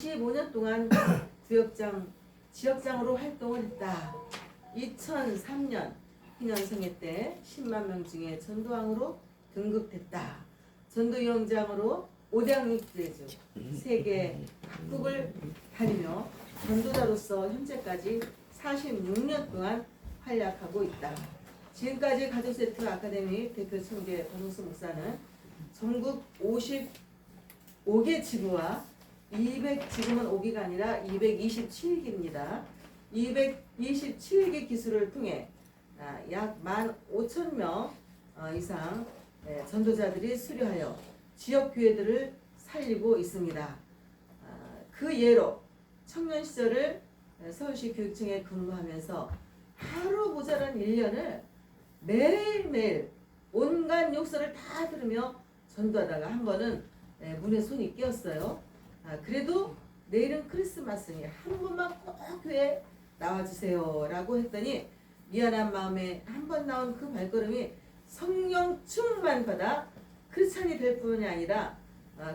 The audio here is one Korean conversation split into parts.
15년 동안 지역장으로 활동을 했다. 2003년 희년성회 때 10만 명 중에 전도왕으로 등극됐다. 전도위원장으로 5대학 육대주 세계 각국을 다니며 전도자로서 현재까지 46년 동안 활약하고 있다. 지금까지 가족세트 아카데미 대표 총재 박용수 목사는 전국 55개 지부와 지금은 5기가 아니라 227기입니다. 227개 기수를 통해 약 15,000명 이상 전도자들이 수료하여 지역 교회들을 살리고 있습니다. 그 예로 청년 시절을 서울시 교육청에 근무하면서 하루 모자란 1년을 매일매일 온갖 욕설을 다 들으며 전도하다가 한 번은 문에 손이 끼었어요. 그래도 내일은 크리스마스니 한 번만 꼭 교회에 나와주세요 라고 했더니 미안한 마음에 한 번 나온 그 발걸음이 성령 충만 받아 크리스찬이 될 뿐이 아니라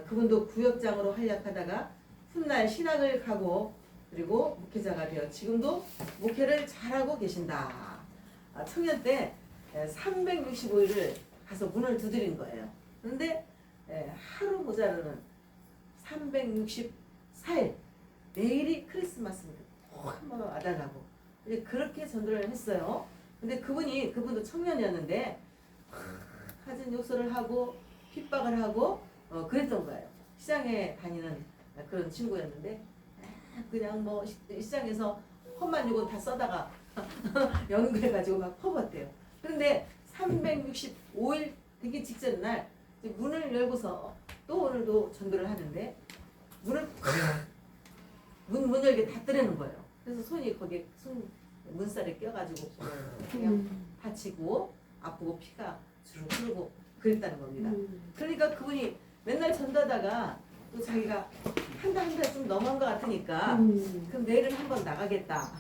그분도 구역장으로 활약하다가 훗날 신학을 가고 그리고 목회자가 되어 지금도 목회를 잘하고 계신다. 청년 때 365일을 가서 문을 두드린 거예요. 그런데 하루 모자라는 364일 내일이 크리스마스입니다. 꼭 한번 와달라고 그렇게 전도를 했어요. 근데 그분도 청년이었는데 하진 욕설을 하고 핍박을 하고 그랬던 거예요. 시장에 다니는 그런 친구였는데 그냥 뭐 시장에서 험한 욕은 다 써다가 연구해가지고 막 퍼붓대요. 그런데 365일 되기 직전 날 문을 열고서 또 오늘도 전도를 하는데 문을 문 열게 다 뜨려는 거예요. 그래서 손이 거기에 문살에 껴가지고 그냥 다치고 아프고 피가 주르륵 흐르고 그랬다는 겁니다. 그러니까 그분이 맨날 전도하다가 또 자기가 한 달 좀 넘어간 것 같으니까 그럼 내일은 한번 나가겠다.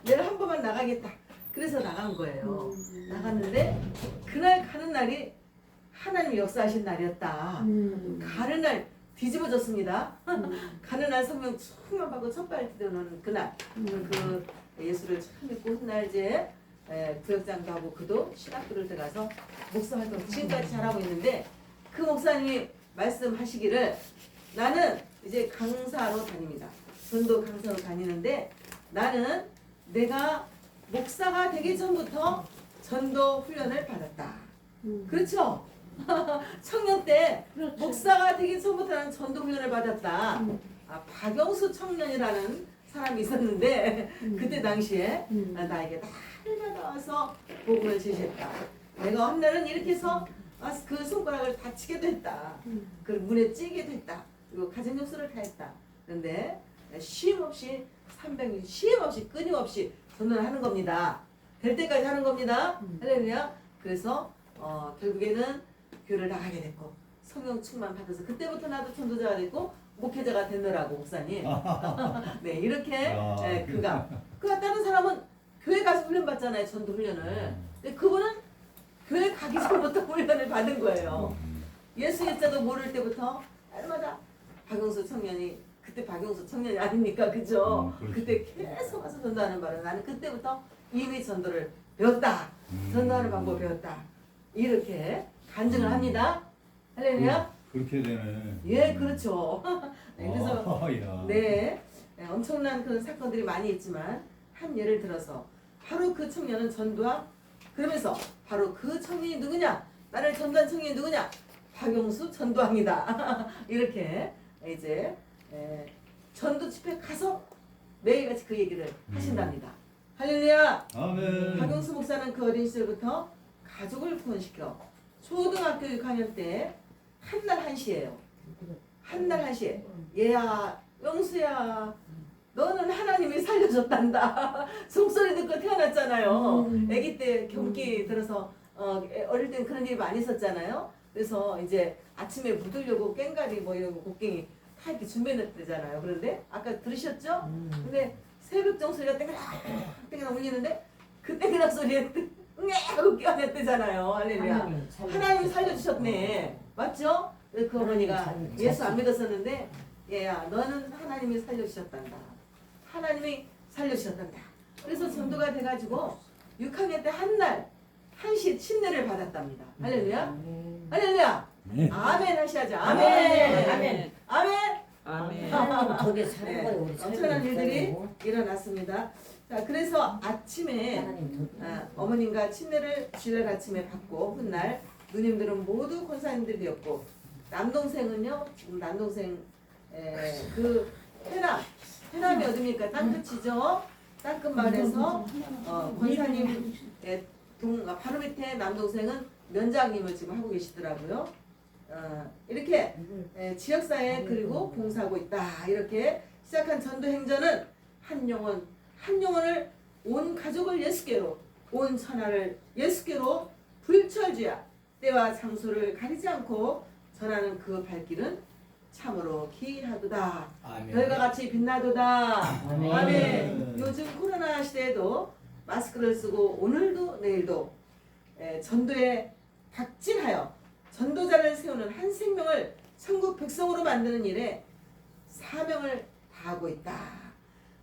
내일 한 번만 나가겠다. 그래서 나간 거예요. 나갔는데 그날 가는 날이 하나님이 역사하신 날이었다. 가는 날 뒤집어졌습니다. 가는 날 성령 충만 받고 첫발 뛰어노는 그날 그 예수를 처음 믿고 훗날 이제 구역장도 하고 그도 신학교를 들어가서 목사 활동 지금까지 잘하고 있는데 그 목사님이 말씀하시기를 나는 이제 강사로 다닙니다. 전도 강사로 다니는데 나는 내가 목사가 되기 전부터 전도 훈련을 받았다. 그렇죠? 청년 때 그렇죠. 목사가 되기 전부터 나는 전도 훈련을 받았다. 박영수 청년이라는 사람이 있었는데 그때 당시에 나에게 날마다 와서 복음을 제시했다. 내가 어느 날은 이렇게 해서 그 손가락을 다치게도 했다. 그 문에 찌게도 했다. 그리고 가정 욕설을 다 했다. 그런데 쉼없이 300일 쉼없이 끊임없이 전도를 하는 겁니다. 될 때까지 하는 겁니다. 할렐루야. 그래서 결국에는 교회를 나가게 됐고 성령 충만 받아서 그때부터 나도 전도자가 됐고 목회자가 됐느라고 목사님. 네 이렇게 그가 다른 사람은 교회 가서 훈련 받잖아요. 전도 훈련을. 근데 그분은 교회 가기 전부터 훈련을 받은 거예요. 예수 예자도 모를 때부터 날마다 박용수 청년이 그때 박용수 청년이 아닙니까, 그죠? 그때 계속 와서 전도하는 바람에 나는 그때부터 이미 전도를 배웠다. 전도하는 방법을 배웠다. 이렇게 간증을 합니다. 할렐루야. 그렇게 되네. 예, 그렇죠. 네, 그래서 네, 엄청난 그런 사건들이 많이 있지만 한 예를 들어서 바로 그 청년은 전도왕 그러면서 바로 그 청년이 누구냐? 나를 전도한 청년이 누구냐? 박용수 전도왕이다. 이렇게 이제 전도 집회 가서 매일같이 그 얘기를 하신답니다. 할렐루야. 아멘. 박용수 목사는 그 어린 시절부터 가족을 구원시켜 초등학교 6학년 때 한날 1시예요. 한날 1시에 얘야 영수야 너는 하나님이 살려줬단다. 속소리 듣고 태어났잖아요. 아기 때 경기 들어서 어릴 땐 그런 일이 많이 있었잖아요. 그래서 이제 아침에 묻으려고 꽹가리 뭐 이런 곡괭이 다 이렇게 준비해놨대잖아요. 그런데 아까 들으셨죠? 근데 새벽정 소리가 땡그랑 울리는데 그 땡그랑 소리에 응애 하고 깨어났대잖아요. 할렐루야. 하나님이 살려주셨네. 맞죠? 그 어머니가 예수 안 믿었었는데 얘야 너는 하나님이 살려주셨단다. 하나님이 살려주셨단다. 그래서 전도가 돼가지고 6학년 때 한날 한시 침례를 받았답니다. 할렐루야. 할렐루야. 네. 아멘 하셔야죠. 아멘. 아멘. 아멘. 아멘. 아멘. 하나님 덕에 사는 네, 거예요. 우리 엄청난 살고 일들이 있어요. 일어났습니다. 자, 그래서 아침에 하나님 덕에. 어머님과 침례를 주일 아침에 받고 훗날 누님들은 모두 권사님들이었고 남동생은요 지금 남동생 그 해남이 어딥니까? 땅끝이죠. 땅끝 마을에서 권사님 바로 밑에 남동생은 면장님을 지금 하고 계시더라고요. 이렇게 지역사회 그리고 봉사하고 있다. 이렇게 시작한 전도 행전은 한 영혼을 온 가족을 예수께로 온 천하를 예수께로 불철주야 때와 장소를 가리지 않고 전하는 그 발길은 참으로 기이하도다. 별과 같이 빛나도다. 아멘. 아멘. 요즘 코로나 시대에도 마스크를 쓰고 오늘도 내일도 전도에 박진하여 전도자를 세우는 한 생명을 천국 백성으로 만드는 일에 사명을 다하고 있다.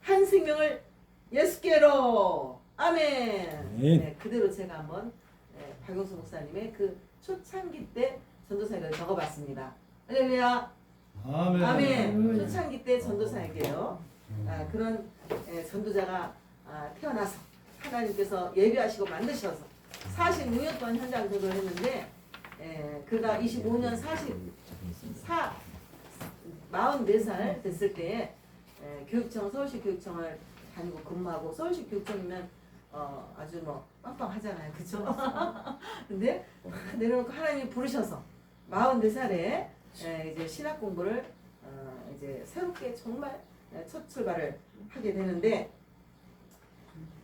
한 생명을 예수께로. 아멘. 네, 그대로 제가 한번 박용수 목사님의 그 초창기 때 전도사역을 적어봤습니다. 할렐루야. 아멘. 아멘. 초창기 때 전도사역이에요. 그런 전도자가 태어나서 하나님께서 예비하시고 만드셔서 46년 동안 현장 전도를 했는데 그가 25년 44살 됐을 때 교육청 서울시 교육청을 다니고 근무하고 서울시 교육청이면 아주 뭐 빵빵하잖아요, 그죠? 근데 내려놓고 하나님이 부르셔서 44살에 이제 신학 공부를 이제 새롭게 정말 첫 출발을 하게 되는데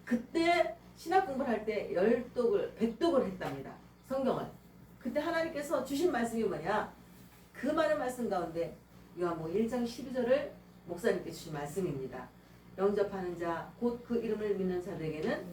그때 신학 공부를 할 때 100독을 했답니다. 성경을. 그때 하나님께서 주신 말씀이 뭐냐? 그 많은 말씀 가운데 요한복음 1장 12절을 목사님께 주신 말씀입니다. 영접하는 자, 곧 그 이름을 믿는 자들에게는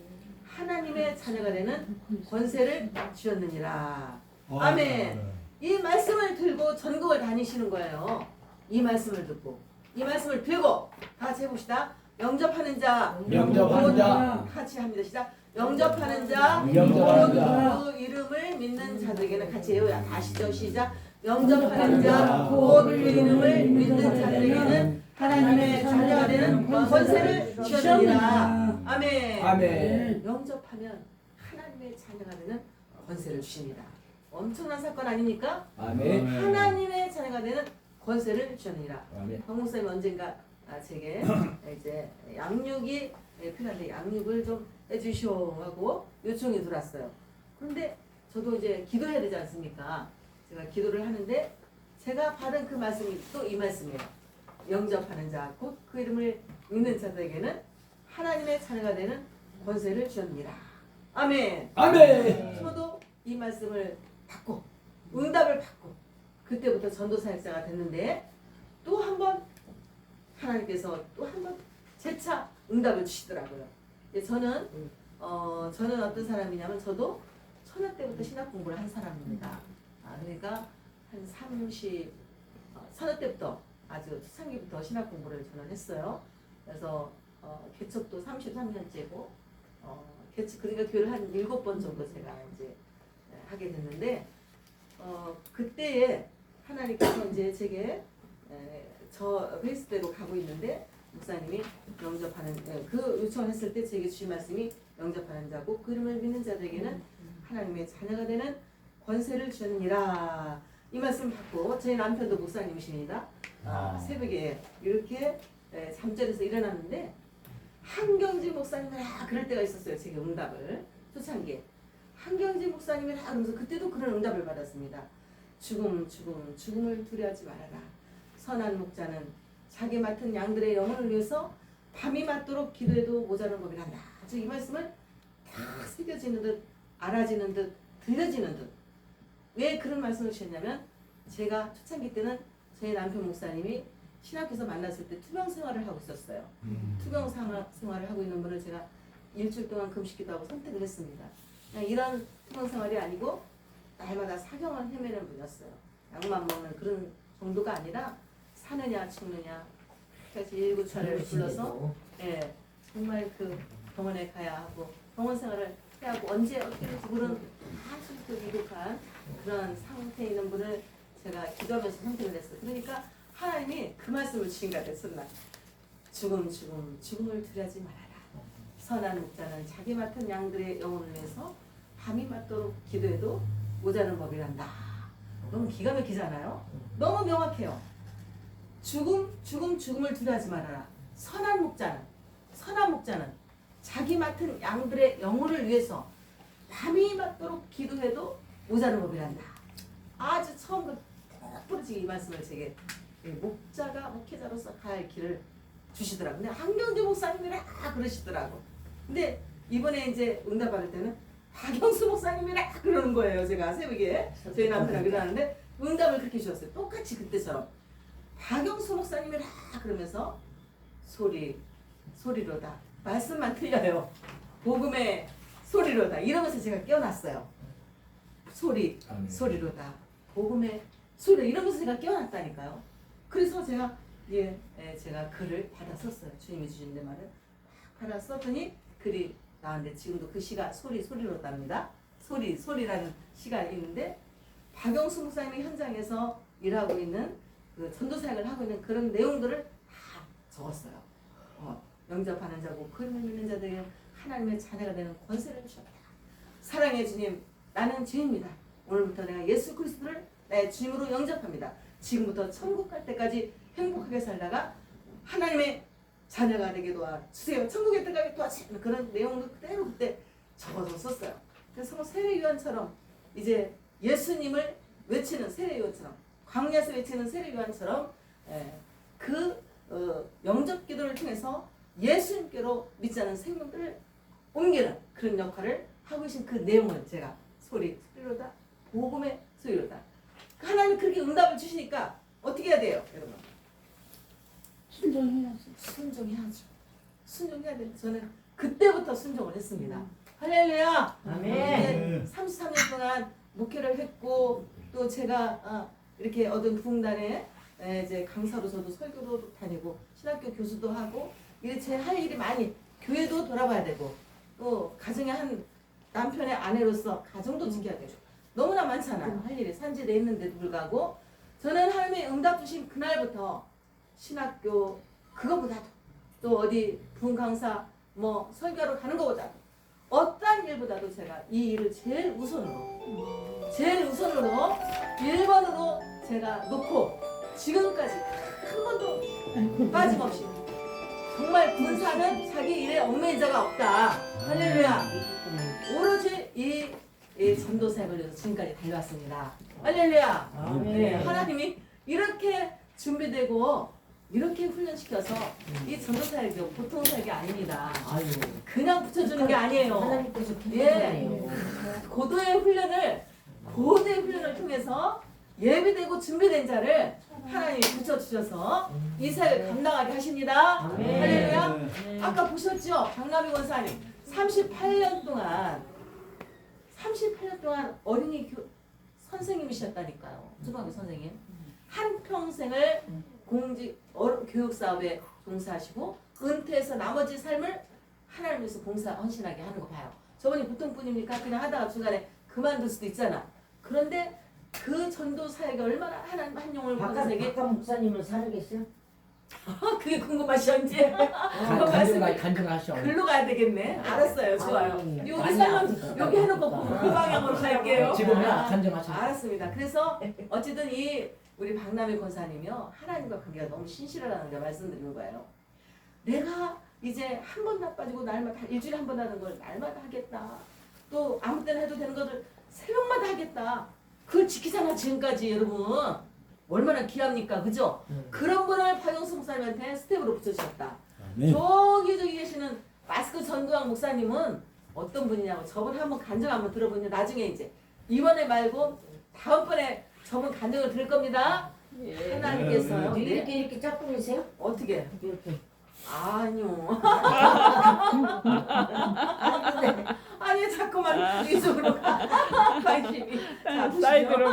하나님의 자녀가 되는 권세를 주셨느니라. 아멘. 이 말씀을 들고 전국을 다니시는 거예요. 이 말씀을 듣고 이 말씀을 들고 다 같이 해봅시다. 영접하는 자, 영접하는 자. 같이 합니다. 시작. 영접하는 자, 영접하는 자. 그 이름을 믿는 자들에게는 같이 해요. 다시죠. 시작. 영접하는 자, 곧 그 이름을 믿는 자들에게는 하나님의 자녀가 되는 권세를 주셨느니라. 아멘. 아멘. 영접하면 하나님의 자녀가 되는 권세를 주십니다. 엄청난 사건 아닙니까? 아멘. 하나님의 자녀가 되는 권세를 주셨느니라. 아멘. 박 목사님 언젠가 제게 이제 양육이 필요한데 양육을 좀 해주시오 하고 요청이 들어왔어요. 그런데 저도 이제 기도해야 되지 않습니까? 제가 기도를 하는데 제가 받은 그 말씀이 또 이 말씀이에요. 영접하는 자, 곧 그 이름을 믿는 자들에게는 하나님의 자녀가 되는 권세를 주셨느니라. 아멘. 아멘. 저도 이 말씀을 받고 응답을 받고 그때부터 전도사역자가 됐는데 또 한 번 하나님께서 또 한 번 재차 응답을 주시더라고요. 저는 어떤 사람이냐면 저도 초년 때부터 신학 공부를 한 사람입니다. 그러니까 한 30, 때부터 아주 초창기부터 신학 공부를 저는 했어요. 그래서 개척도 33년째고 그러니까 교회를 한 7번 정도 제가 이제 하게 됐는데 그때에 하나님께서 이제 제게 저 페이스대로 가고 있는데 목사님이 영접하는 그 요청을 했을 때 제게 주신 말씀이 영접하는 자고 그 이름을 믿는 자들에게는 하나님의 자녀가 되는 권세를 주느니라. 이 말씀 받고 제 남편도 목사님이십니다. 새벽에 이렇게 잠자리에서 일어났는데 한경지 목사님이라 그럴 때가 있었어요. 제게 응답을 초창기에 한경지 목사님이라 그러면서 그때도 그런 응답을 받았습니다. 죽음을 두려워하지 말아라. 선한 목자는 자기 맡은 양들의 영혼을 위해서 밤이 맞도록 기도해도 모자란 법이란다. 이 말씀을 다 새겨지는 듯 알아지는 듯 들려지는 듯. 왜 그런 말씀을 주셨냐면 제가 초창기 때는 저희 남편 목사님이 신학교에서 만났을 때 투병 생활을 하고 있었어요. 투병 생활을 하고 있는 분을 제가 일주일 동안 금식기도 하고 선택을 했습니다. 그냥 이런 투병 생활이 아니고 날마다 사경을 헤매는 분이었어요. 약만 먹는 그런 정도가 아니라 사느냐 죽느냐 그래서 119차를 불러서 정말 그 병원에 가야 하고 병원 생활을 해야 하고 언제 어떻게 될지 모르는 아주 그 위독한 그런 상태에 있는 분을 제가 기도하면서 선택을 했어요. 그러니까 하나님이 그 말씀을 주신 것 같아요. 첫날 죽음을 두려하지 말아라. 선한 목자는 자기 맡은 양들의 영혼을 위해서 밤이 맞도록 기도해도 모자는 법이란다. 너무 기가 막히잖아요. 너무 명확해요. 죽음을 두려하지 말아라. 선한 목자는 자기 맡은 양들의 영혼을 위해서 밤이 맞도록 기도해도 모자는 법이란다. 아주 처음부터 푹 부러지게 이 말씀을 제게 목자가 목회자로서 갈 길을 주시더라고요. 근데 한경주 목사님이라 그러시더라고. 근데 이번에 이제 응답 받을 때는 박영수 목사님이라 그러는 거예요. 제가 새벽에 저희 남편이랑 일어나는데 응답을 그렇게 주셨어요. 똑같이 그때처럼 박영수 목사님이라 그러면서 소리로다. 말씀만 틀려요. 복음의 소리로다. 이러면서 제가 깨어났어요. 소리로다. 복음의 소리 이러면서 제가 깨어났다니까요. 그래서 제가 제가 글을 받아 썼어요. 주님이 주신 내 말을 받아 썼더니 글이 나왔는데 지금도 그 시가 소리로답니다. 소리라는 시가 있는데 박영수 목사님이 현장에서 일하고 있는 그 전도 사역을 하고 있는 그런 내용들을 다 적었어요. 영접하는 자고 그를 믿는 자들에게 하나님의 자녀가 되는 권세를 주셨다. 사랑의 주님, 나는 죄인입니다. 오늘부터 내가 예수 그리스도를 나의 주님으로 영접합니다. 지금부터 천국 갈 때까지 행복하게 살다가 하나님의 자녀가 되게 도와주세요. 천국에 들어가게 도와주세요. 그런 내용도 그대로 그때 적어서 썼어요. 그래서 세례요한처럼 이제 예수님을 외치는 세례요한처럼 광야에서 외치는 세례요한처럼 영접 기도를 통해서 예수님께로 믿지 않은 생명들을 옮기는 그런 역할을 하고 계신 그 내용을 제가 소리로다 복음의 소리로다. 하나님 그렇게 응답을 주시니까 어떻게 해야 돼요, 여러분? 순종해야 돼. 저는 그때부터 순종을 했습니다. 할렐루야. 아멘. 33년 동안 목회를 했고 또 제가 이렇게 얻은 부흥단에 이제 강사로 저도 설교도 다니고 신학교 교수도 하고 이게 제 할 일이 많이 교회도 돌아봐야 되고 또 가정의 한 남편의 아내로서 가정도 지켜야 되고 너무나 많잖아요. 할 일이 산지대에 있는데도 불구하고 저는 하나님의 응답 주신 그날부터 신학교 그거보다도 또 어디 부흥 강사 뭐 설교하러 가는 것보다도 어떤 일보다도 제가 이 일을 제일 우선으로 1번으로 제가 놓고 지금까지 한 번도 빠짐없이 정말 군사는 자기 일에 얽매인 자가 없다. 할렐루야. 오로지 이 전도 사역을 위해서 지금까지 달려왔습니다. 할렐루야. 하나님이 이렇게 준비되고 이렇게 훈련시켜서 이 전도 사역이 보통 사역이 아닙니다. 그냥 붙여주는 게 아니에요. 하나님께서 기도하네요. 고도의 훈련을 통해서 예비되고 준비된 자를 하나님이 붙여주셔서 이 사역을 감당하게 하십니다. 할렐루야. 아까 보셨죠? 박나비 권사님 38년 동안 어린이 선생님이셨다니까요. 초등학교 선생님. 한평생을 교육 사업에 종사하시고 은퇴해서 나머지 삶을 하나님 위해서 헌신하게 하는 거 봐요. 저분이 보통 분입니까? 그냥 하다가 중간에 그만둘 수도 있잖아. 그런데 그 전도 사역이 얼마나 하나님 한 영혼을 구원하게 박감 목사님은 살아계세요? 그게 궁금하시죠 이제? 간증하셔. 글로 가야 되겠네. 알았어요. 좋아요. 여기 설명 여기 해놓고 그 방향으로 갈게요. 지금이야 간증하셔. 알았습니다. 그래서 어쨌든 우리 박남희 권사님이요 하나님과 관계가 너무 신실하다는 걸 말씀드리는 거예요. 내가 이제 한 번 나빠지고 날마다 일주일에 한 번 하는 걸 날마다 하겠다. 또 아무 때나 해도 되는 것을 새벽마다 하겠다. 그걸 지키잖아 지금까지 여러분. 얼마나 귀합니까, 그죠? 그런 분을 박영수 목사님한테 스텝으로 붙여주셨다. 저기 계시는 마스크 전도왕 목사님은 어떤 분이냐고 저번 한번 간증 한번 들어보니 나중에 이제 이번에 말고 다음번에 저분 간증을 들을 겁니다. 하나님께서요. 이렇게 짝꿍이세요? 어떻게? 이렇게. 아니요. 아니 자꾸만 이쪽으로 가. 관심이. 자, 보시죠. 사이드로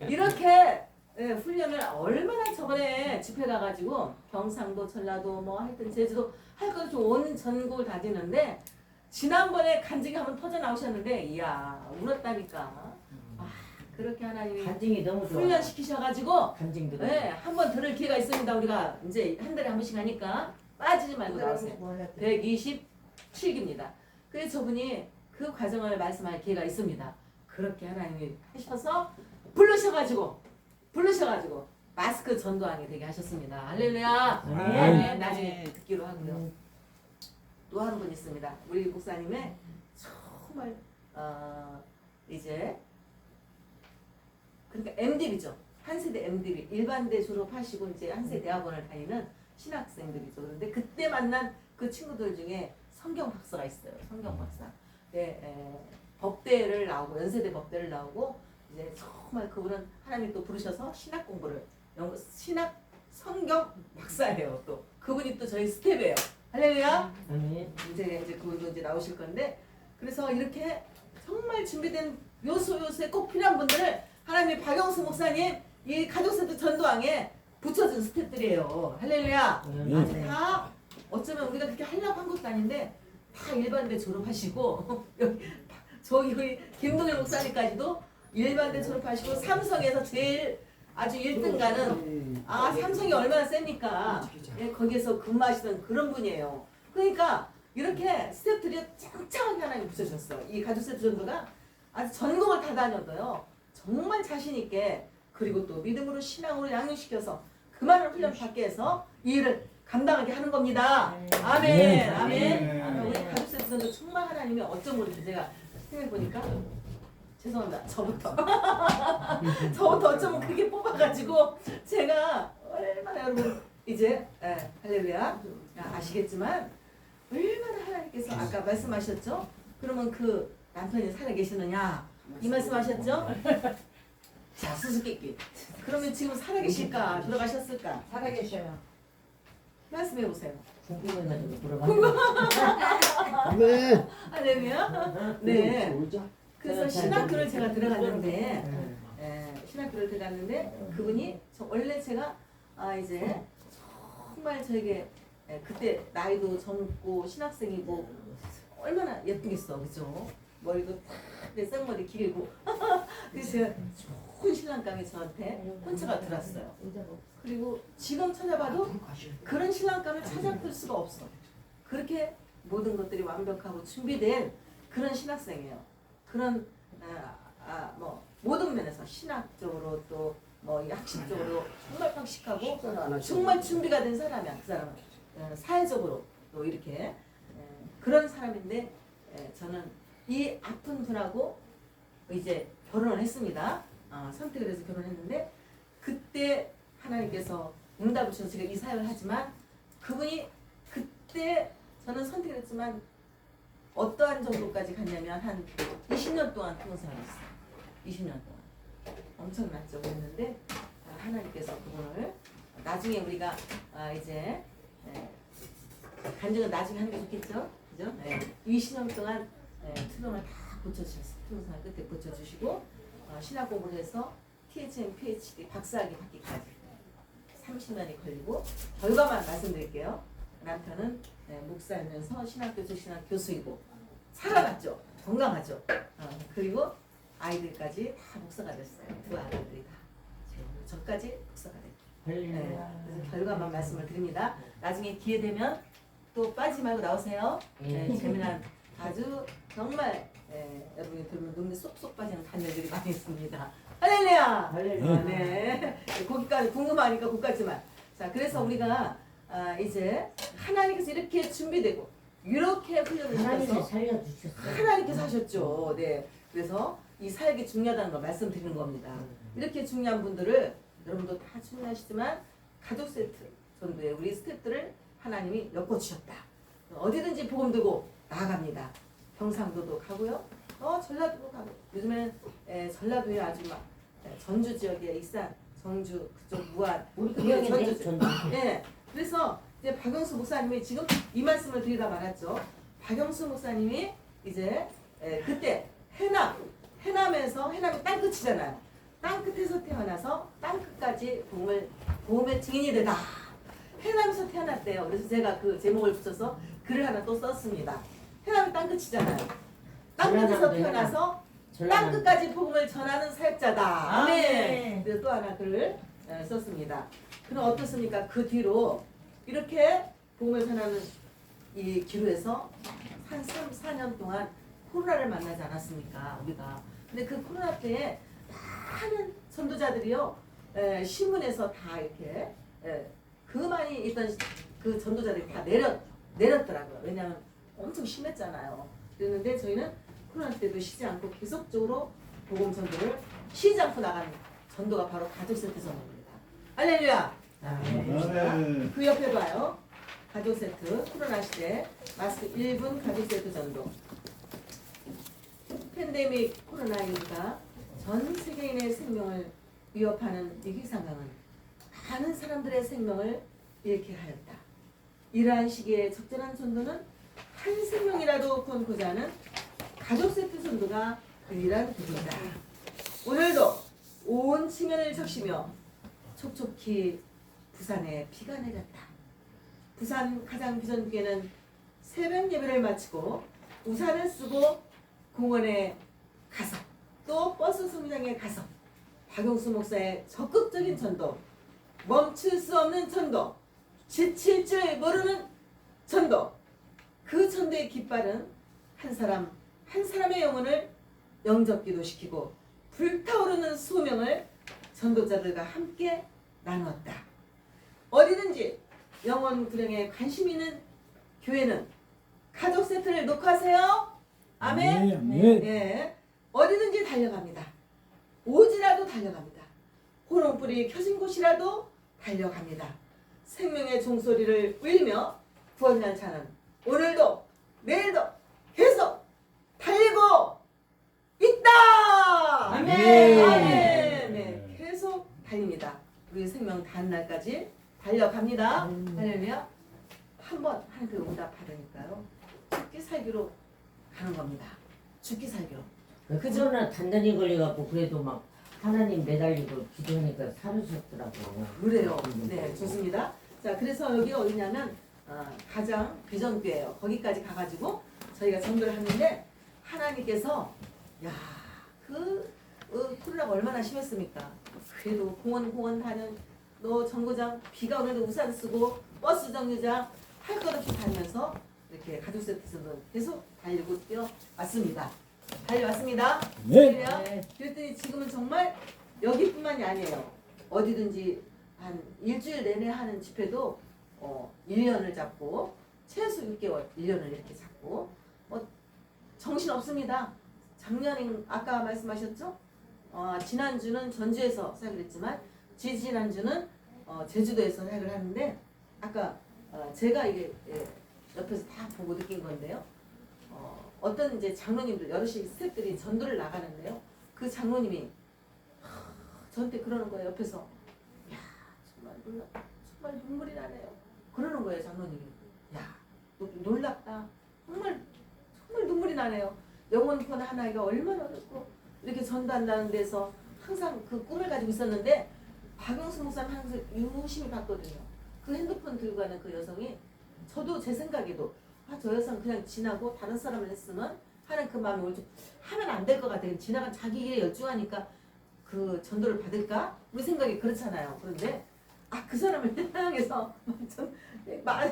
이렇게 네, 훈련을 얼마나 저번에 집회 가가지고 경상도, 전라도, 뭐 하여튼 제주도 할 것 없이 온 전국을 다니는데 지난번에 간증이 한번 터져 나오셨는데 이야 울었다니까. 아, 그렇게 하나님이 간증이 너무 좋아. 훈련시키셔가지고 간증 들어. 네, 한번 들을 기회가 있습니다. 우리가 이제 한 달에 한 번씩 하니까 빠지지 말고 나오세요. 127기입니다. 그래서 저분이 그 과정을 말씀할 기회가 있습니다. 그렇게 하나님이 하셔서 부르셔가지고 마스크 전도하게 되게 하셨습니다. 할렐루야. 네, 나중에 듣기로 하고요. 또 한 분 있습니다. 우리 목사님의 정말 이제 그러니까 MDB죠. 한세대 MDB 일반대 졸업하시고 이제 한세 대학원을 다니는 신학생들이죠. 그런데 그때 만난 그 친구들 중에 성경 박사가 있어요. 성경 박사. 네, 법대를 나오고 연세대 법대를 나오고 이제 정말 그분은 하나님이 또 부르셔서 신학 공부를 신학 성경 박사예요. 또 그분이 또 저희 스텝이에요. 할렐루야. 이제 그분도 이제 나오실 건데 그래서 이렇게 정말 준비된 요소에 꼭 필요한 분들을 하나님이 박영수 목사님 이 가족세대 전도왕에 붙여준 스태프들이에요. 할렐루야. 다 어쩌면 우리가 그렇게 하려고 한 것도 아닌데 다 일반대 졸업하시고 저기 우리 김동일 목사님까지도 일반대 졸업하시고 삼성에서 제일 아주 1등 가는 삼성이 얼마나 셉니까? 예, 거기에서 근무하시던 그런 분이에요. 그러니까 이렇게 스태프들이 짱짱하게 하나님 붙여줬어. 이 가족세대 전도가 아주 전공을 다 다녀도요. 정말 자신 있게 그리고 또 믿음으로 신앙으로 양육시켜서 그 많은 훈련 받게 해서 이 일을 감당하게 하는 겁니다. 아멘. 아멘. 우리 가족세대 전도 정말 하나님이 어쩜 모르겠어요. 제가 생각해 보니까 죄송합니다. 저부터 어쩌면 그렇게 뽑아가지고 제가 얼마나 여러분 이제 할렐루야 아시겠지만 얼마나 하나님께서 아까 말씀하셨죠? 그러면 그 남편이 살아계시느냐 이 말씀하셨죠? 자 수수께끼 그러면 지금 살아계실까 돌아가셨을까? 살아계셔요. 말씀해보세요. 궁금해가지고 물어봤는데. 네. 할렐루야. 네. 그래서 신학교를 제가 들어갔는데 신학교를 들어갔는데 그분이 원래 제가 이제 정말 저에게 그때 나이도 젊고 신학생이고 얼마나 예쁘겠어 그죠? 머리도 내 쌍머리 길고 그래서 제가 좋은 신랑감이 저한테 혼처가 들었어요. 그리고 지금 찾아봐도 그런 신랑감을 찾아볼 수가 없어. 그렇게 모든 것들이 완벽하고 준비된 그런 신학생이에요. 그런 뭐 모든 면에서 신학적으로 또 뭐 학식적으로 정말 박식하고 정말 준비가 된 사람이야. 그 사람은 사회적으로 또 이렇게 그런 사람인데 저는 이 아픈 분하고 이제 결혼을 했습니다. 선택을 해서 결혼했는데 그때 하나님께서 응답을 주셔서 제가 이 사역을 하지만 그분이 그때 저는 선택을 했지만 어떠한 정도까지 갔냐면 한 20년 동안 통생을 했어요. 20년 동안. 엄청났죠. 그랬는데 하나님께서 그분을 나중에 우리가 이제 간증은 나중에 하는 게 좋겠죠. 그죠? 20년 동안 투병을 다 고쳐주셨어요. 투병생활 끝에 고쳐주시고 신학 공부를 해서 THM, PhD, 박사학위 받기까지 30년이 걸리고 결과만 말씀드릴게요. 남편은 목사이면서 신학교수, 신학 교수이고 살아났죠. 건강하죠. 그리고 아이들까지 다 목사가 됐어요. 두 아들들이 다. 저까지 목사가 됐고. 그래서 결과만 말씀을 드립니다. 나중에 기회 되면 또 빠지지 말고 나오세요. 재미난 아주 정말 여러분이 들으면 눈에 쏙쏙 빠지는 단열들이 많이 있습니다. 할렐루야! 할렐루야! 네. 거기까지 궁금하니까 거기까지만. 자, 그래서 우리가 이제 하나님께서 이렇게 준비되고 이렇게 훈련을 하나님께서 시켜서 살려주셨어요. 하나님께서 하셨죠. 네. 그래서 이 사역이 중요하다는 걸 말씀드리는 겁니다. 이렇게 중요한 분들을 여러분도 다 중요하시지만 가족 세트 전도에 우리 스태프들을 하나님이 엮어주셨다. 어디든지 복음 들고 나아갑니다. 경상도도 가고요. 전라도도 가고. 요즘에는 전라도에 아주 막 전주 지역에 익산, 정주 그쪽 무안 우리 구역인데 전주. 예. 그래서 이제 박영수 목사님이 지금 이 말씀을 드리다 말았죠. 박영수 목사님이 이제 그때 해남에서 해남이 땅끝이잖아요. 땅끝에서 태어나서 땅끝까지 복음의 증인이 되다. 해남에서 태어났대요. 그래서 제가 그 제목을 붙여서 글을 하나 또 썼습니다. 해남이 땅끝이잖아요. 땅끝에서 전라남도 태어나서 전라남도. 땅끝까지 복음을 전하는 사역자다. 아멘. 네. 그래서 또 하나 글을 썼습니다. 그럼 어떻습니까? 그 뒤로 이렇게 복음을 전하는 이 기로에서 한 3, 4년 동안 코로나를 만나지 않았습니까? 우리가. 근데 그 코로나 때에 많은 전도자들이요. 신문에서 다 이렇게 그 많이 있던 그 전도자들이 다 내렸더라고요. 왜냐하면 엄청 심했잖아요. 그랬는데 저희는 코로나 때도 쉬지 않고 계속적으로 복음 전도를 쉬지 않고 나가는 전도가 바로 가족세트 전도입니다. 할렐루야! 아멘. 그 옆에 봐요. 가족세트 코로나 시대 마스크 1분 가족세트 전도. 팬데믹 코로나19가 전 세계인의 생명을 위협하는 위기 상황은 많은 사람들의 생명을 잃게 하였다. 이러한 시기에 적절한 전도는 한 생명이라도 구원고자 하는 가족세트 전도가 유일한 길이다. 오늘도 온 측면을 적시며 촉촉히 부산에 비가 내렸다. 부산 가장 비전교회는 새벽 예배를 마치고 우산을 쓰고 공원에 가서 또 버스 승류장에 가서 박용수 목사의 적극적인 전도, 멈출 수 없는 전도, 지칠 줄 모르는 전도, 그 전도의 깃발은 한 사람 한 사람의 영혼을 영접기도 시키고 불타오르는 소명을 전도자들과 함께 나누었다. 어디든지 영혼 구령에 관심 있는 교회는 가족 세트를 녹화하세요. 아멘. 아멘. 예, 어디든지 달려갑니다. 오지라도 달려갑니다. 호롱불이 켜진 곳이라도 달려갑니다. 생명의 종소리를 울리며 구원열차는 오늘도 내일도 계속 달리고 있다. 아멘. 아멘. 네, 계속 달립니다. 우리 생명 닿는 날까지 달려갑니다. 할렐루야. 한번 하나님께 응답 받으니까요. 죽기 살기로 가는 겁니다. 죽기 살기로. 그러나 단단히 걸려갖고 그래도 막 하나님 매달리고 기도하니까 살으셨더라고요. 그래요. 네, 좋습니다. 자, 그래서 여기 어디냐면 가장 비전교회예요. 거기까지 가가지고 저희가 전도를 하는데 하나님께서 코로나가 얼마나 심했습니까? 그래도 공원 다녀 너 정거장 비가 오는데 우산 쓰고 버스 정류장 할 것 없이 다니면서 이렇게 가족 세트에서도 계속 달리고 뛰어왔습니다. 달려왔습니다. 네. 그랬더니 지금은 정말 여기뿐만이 아니에요. 어디든지 한 일주일 내내 하는 집회도 1년을 잡고 최소 6개월 1년을 이렇게 잡고 정신 없습니다. 작년에 아까 말씀하셨죠? 지난주는 전주에서 사역을 했지만 지지난주는 제주도에서 사역을 하는데 아까 제가 이게 옆에서 다 보고 느낀 건데요. 어떤 이제 장로님들 여럿이 스태프들이 전도를 나가는데요. 그 장로님이 저한테 그러는 거예요. 옆에서 야 정말 눈물이 나네요. 그러는 거예요. 장로님이 놀랍다. 정말 눈물이 나네요. 영혼 구원 하나가 얼마나 어렵고 이렇게 전도한다는 데서 항상 그 꿈을 가지고 있었는데 박용수 목사는 항상 유심히 봤거든요. 그 핸드폰 들고 가는 그 여성이 저도 제 생각에도 저 여성 그냥 지나고 다른 사람을 했으면 하는 그 마음이 오죠. 하면 안 될 것 같아요. 지나간 자기 일에 열중하니까 그 전도를 받을까? 우리 생각이 그렇잖아요. 그런데 그 사람을 향해서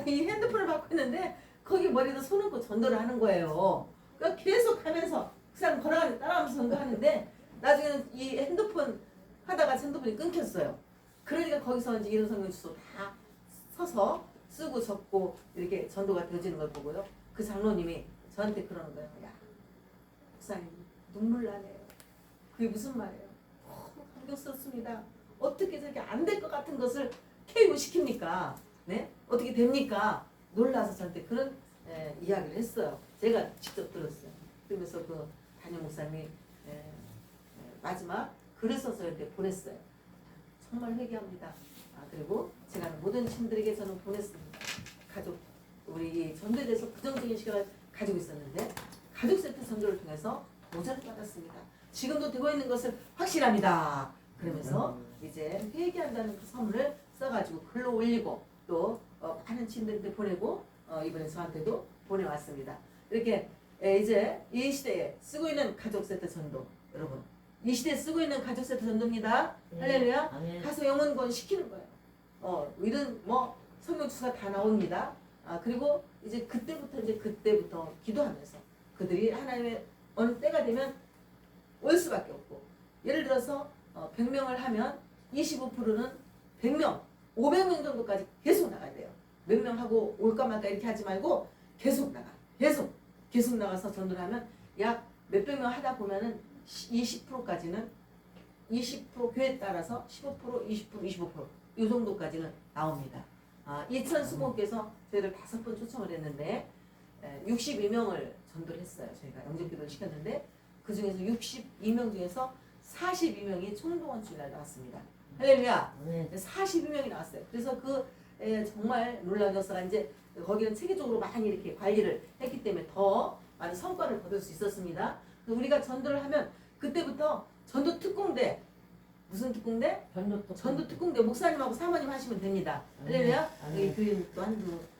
이 핸드폰을 받고 있는데 거기 머리에다 손 얹고 전도를 하는 거예요. 그러니까 계속 하면서 그 사람 걸어가면서 따라하면서 전도하는데 나중에는 이 핸드폰 하다가 핸드폰이 끊겼어요. 그러니까 거기서 이제 이런 성경 주소 다 서서 쓰고 적고 이렇게 전도가 되어지는 걸 보고요. 그 장로님이 저한테 그러는 거예요. 목사님 눈물 나네요. 그게 무슨 말이에요? 감격스럽습니다. 어떻게 저렇게 안 될 것 같은 것을 KO 시킵니까? 네? 어떻게 됩니까? 놀라서 저한테 그런 이야기를 했어요. 제가 직접 들었어요. 그러면서 그 담임 목사님이 마지막 글을 써서 이렇게 보냈어요. 정말 회개합니다. 그리고 제가 모든 친구들에게 저는 보냈습니다. 가족, 우리 전도에 대해서 부정적인 시각을 가지고 있었는데 가족 세트 전도를 통해서 모자를 받았습니다. 지금도 되고 있는 것을 확실합니다. 그러면서 이제 회개한다는 그 선물을 써가지고 글로 올리고 또 많은 친구들한테 보내고 이번에 저한테도 보내왔습니다. 이렇게 이제 이 시대에 쓰고 있는 가족 세트 전도 여러분 이 시대에 쓰고 있는 가족 세트 전도입니다. 할렐루야. 아멘. 가서 영혼권 시키는 거예요. 이런 뭐 성경 주사 다 나옵니다. 그리고 이제 그때부터 기도하면서 그들이 하나님의 어느 때가 되면 올 수밖에 없고 예를 들어서 100명을 하면 25%는 100명, 500명 정도까지 계속 나가야 돼요. 몇 명 하고 올까 말까 이렇게 하지 말고 계속 나가. 계속 나가서 전도를 하면 약 몇백 명 하다 보면은 20%까지는 20% 교회에 따라서 15%, 20%, 25%이 정도까지는 나옵니다. 이천 수목께서 저희를 5번 초청을 했는데 62명을 전도를 했어요. 저희가 영접기도를 시켰는데 그 중에서 62명 중에서 42명이 총동원 주일날 나왔습니다. 할렐루야. 42명이 나왔어요. 그래서 정말 놀라운 역사가 이제 거기는 체계적으로 많이 이렇게 관리를 했기 때문에 더 많은 성과를 거둘 수 있었습니다. 우리가 전도를 하면 그때부터 전도 특공대 무슨 특공대? 전도 특공대 목사님하고 사모님 하시면 됩니다. 할렐루야. 여기 교인도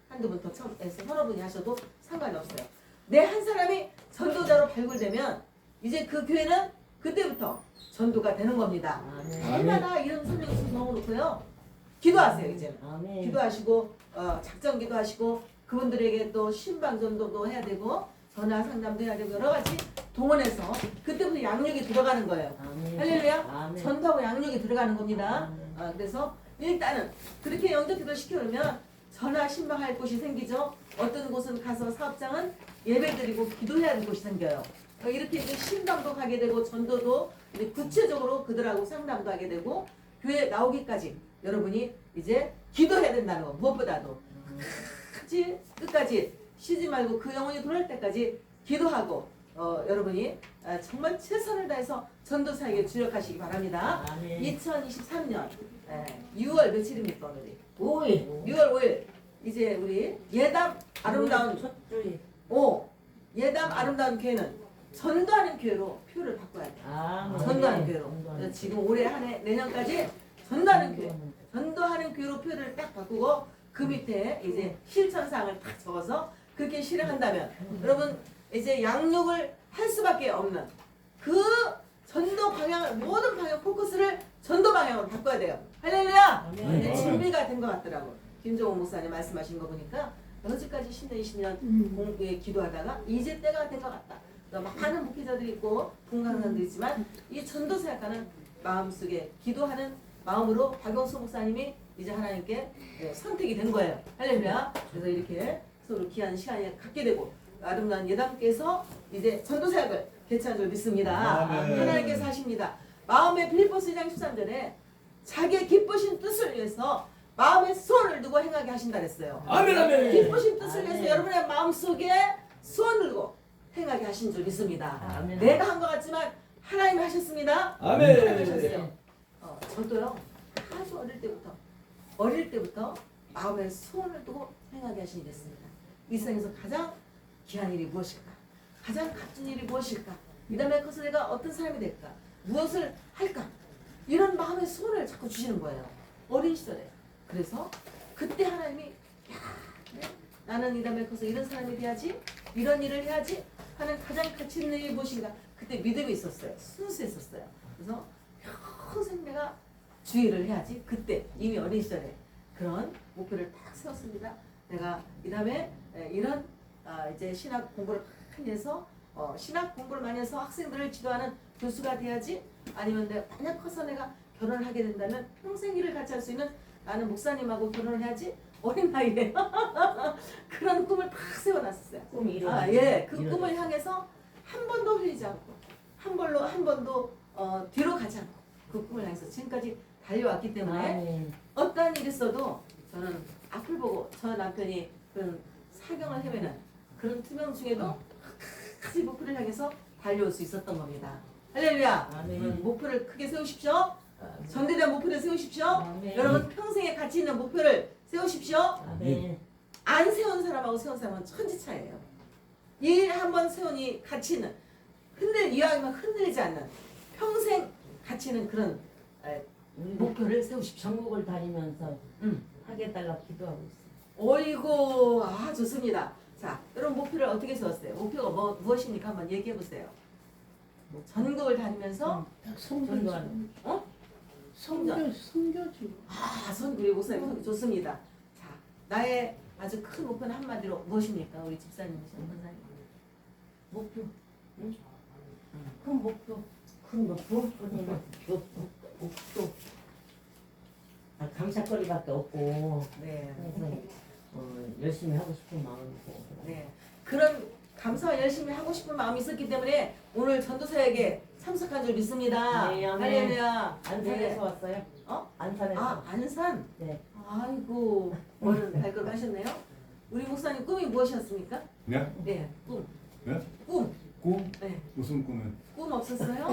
한두 분 더 처음에서 서너 분이 하셔도 상관이 없어요. 내 한 사람이 전도자로 발굴되면 이제 그 교회는 그때부터 전도가 되는 겁니다. 해마다 이런 설명서 넣어놓고요. 기도하세요 이제는. 기도하시고 작전 기도하시고 그분들에게 또 신방 전도도 해야 되고 전화 상담도 해야 되고 여러 가지 동원해서 그때부터 양육이 들어가는 거예요. 할렐루야. 전도하고 양육이 들어가는 겁니다. 그래서 일단은 그렇게 영접기도 시켜놓으면 전화 신방할 곳이 생기죠. 어떤 곳은 가서 사업장은 예배드리고 기도해야 하는 곳이 생겨요. 이렇게 이제 신방도 가게 되고 전도도 이제 구체적으로 그들하고 상담도 하게 되고 교회 나오기까지 여러분이 이제 기도해야 된다는 거 무엇보다도 끝까지 쉬지 말고 그 영혼이 돌아올 때까지 기도하고 여러분이 정말 최선을 다해서 전도사에게 주력하시기 바랍니다. 2023년 6월 며칠입니까 오늘이? 5일. 6월 5일 이제 우리 예담 아름다운 예담 아름다운 교회는 전도하는 교회로 표를 바꿔야 돼요. 전도하는 교회로. 그래서 지금 올해 한 해 내년까지 전도하는 교회. 전도하는 교회로 표를 딱 바꾸고 그 밑에 이제 실천사항을 딱 적어서 그렇게 실행한다면 여러분 이제 양육을 할 수밖에 없는 그 전도 방향을 모든 방향 포커스를 전도 방향으로 바꿔야 돼요. 할렐루야. 이제 준비가 된 것 같더라고. 김종호 목사님 말씀하신 거 보니까 여지까지 10년 20년 공부에 기도하다가 이제 때가 된 것 같다. 많은 목회자들이 있고 분강사들이 있지만 이 전도사 약간은 마음속에 기도하는 마음으로 박영수 목사님이 이제 하나님께 선택이 된 거예요. 할렐루야. 그래서 이렇게 서로 귀한 시간을 갖게 되고 아름다운 예담께서 이제 전도사역을 개최한 줄 믿습니다. 하나님께서 하십니다. 마음의 빌립보서 2장 13절에 자기의 기쁘신 뜻을 위해서 마음에 소원을 두고 행하게 하신다 그랬어요. 아멘. 기쁘신 뜻을 위해서 여러분의 마음속에 소원을 두고 행하게 하신 줄 믿습니다. 내가 한 것 같지만 하나님이 하셨습니다. 아멘. 하나님이 하셨어요. 저도요 아주 어릴 때부터 마음에 소원을 두고 행하게 하시니 됐습니다. 이 세상에서 가장 귀한 일이 무엇일까? 가장 값진 일이 무엇일까? 이 다음에 커서 내가 어떤 사람이 될까? 무엇을 할까? 이런 마음의 소원을 자꾸 주시는 거예요. 어린 시절에. 그래서 그때 하나님이 나는 이 다음에 커서 이런 사람이 돼야지, 이런 일을 해야지 하는 가장 가치 있는 일이 무엇인가? 그때 믿음이 있었어요. 순수했었어요. 그래서 평생 내가 주의를 해야지. 그때 이미 어린 시절에 그런 목표를 딱 세웠습니다. 내가 이 다음에 이런 이제 신학 공부를 많이 해서 신학 공부를 많이 해서 학생들을 지도하는 교수가 돼야지. 아니면 내가 만약 커서 내가 결혼을 하게 된다면 평생 일을 같이 할 수 있는 나는 목사님하고 결혼을 해야지. 어린 나이에 그런 꿈을 딱 세워놨었어요. 꿈이 이루어지죠. 그 꿈을 향해서 한 번도 흘리지 않고 한 번도 뒤로 가지 않고 그 꿈을 향해서 지금까지 달려왔기 때문에 어떠한 일이 있어도 저는 앞을 보고 저 남편이 그런 사경을 헤매는 그런 투명 중에도 끝까지 목표를 향해서 달려올 수 있었던 겁니다. 할렐루야. 목표를 크게 세우십시오. 전도에 대한 목표를 세우십시오. 여러분 평생에 가치 있는 목표를 세우십시오. 안 세운 사람하고 세운 사람은 천지 차이예요. 일 한번 세우니 가치 있는 이왕이면 흔들리지 않는 평생 가치 있는 그런 목표를 세우십시오. 전국을 다니면서 음. 하게 해달라고 기도하고 있어요. 어이고, 아 좋습니다. 자, 여러분 목표를 어떻게 세웠어요? 목표가 무엇입니까? 한번 얘기해 보세요. 전국을 다니면서 전도하는. 어? 성교지. 아, 우리 목사님 좋습니다. 자, 나의 아주 큰 목표는 한마디로 무엇입니까? 우리 집사님, 전도사님. 목표. 응? 큰 목표. 큰 목표? 목표. 아, 감사거리밖에 없고 네. 그래서 열심히 하고 싶은 마음이고. 네. 그런 감사와 열심히 하고 싶은 마음이 있었기 때문에 오늘 전도사에게 참석한 줄 믿습니다. 네, 아멘. 할렐루야. 안산에서 왔어요? 어? 안산에서. 아, 안산? 네. 아이고, 오늘 발걸음 하셨네요. 우리 목사님 꿈이 무엇이었습니까? 네? 네, 꿈. 네? 꿈. 꿈? 네. 무슨 꿈은? 꿈 없었어요?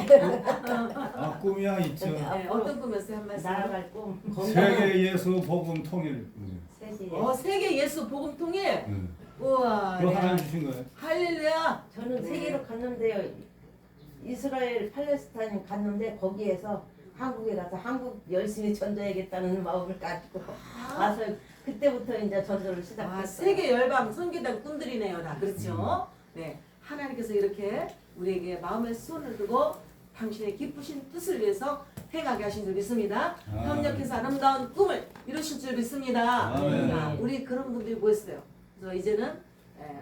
아 꿈이야 있죠. 네, 어떤 꿈이었어요? 한 말씀. 날아갈 꿈. 세계 예수 복음 통일 꿈이요. 셋이. 세계 예수 복음 통일. 네. 우와. 그거 네. 하나님 주신 거예요? 할렐루야. 저는 네. 세계로 갔는데요. 이스라엘 팔레스타인 갔는데 거기에서 한국에 가서 한국 열심히 전도해야겠다는 마음을 가지고 가서 그때부터 이제 전도를 시작했어요. 세계 열방 선교단 꿈들이네요, 다 그렇죠? 네, 하나님께서 이렇게 우리에게 마음에 손을 두고 당신의 기쁘신 뜻을 위해서 행하게 하신 줄 믿습니다. 협력해서 아름다운 꿈을 이루실 줄 믿습니다. 아멘. 자, 우리 그런 분들이 모였어요. 그래서 이제는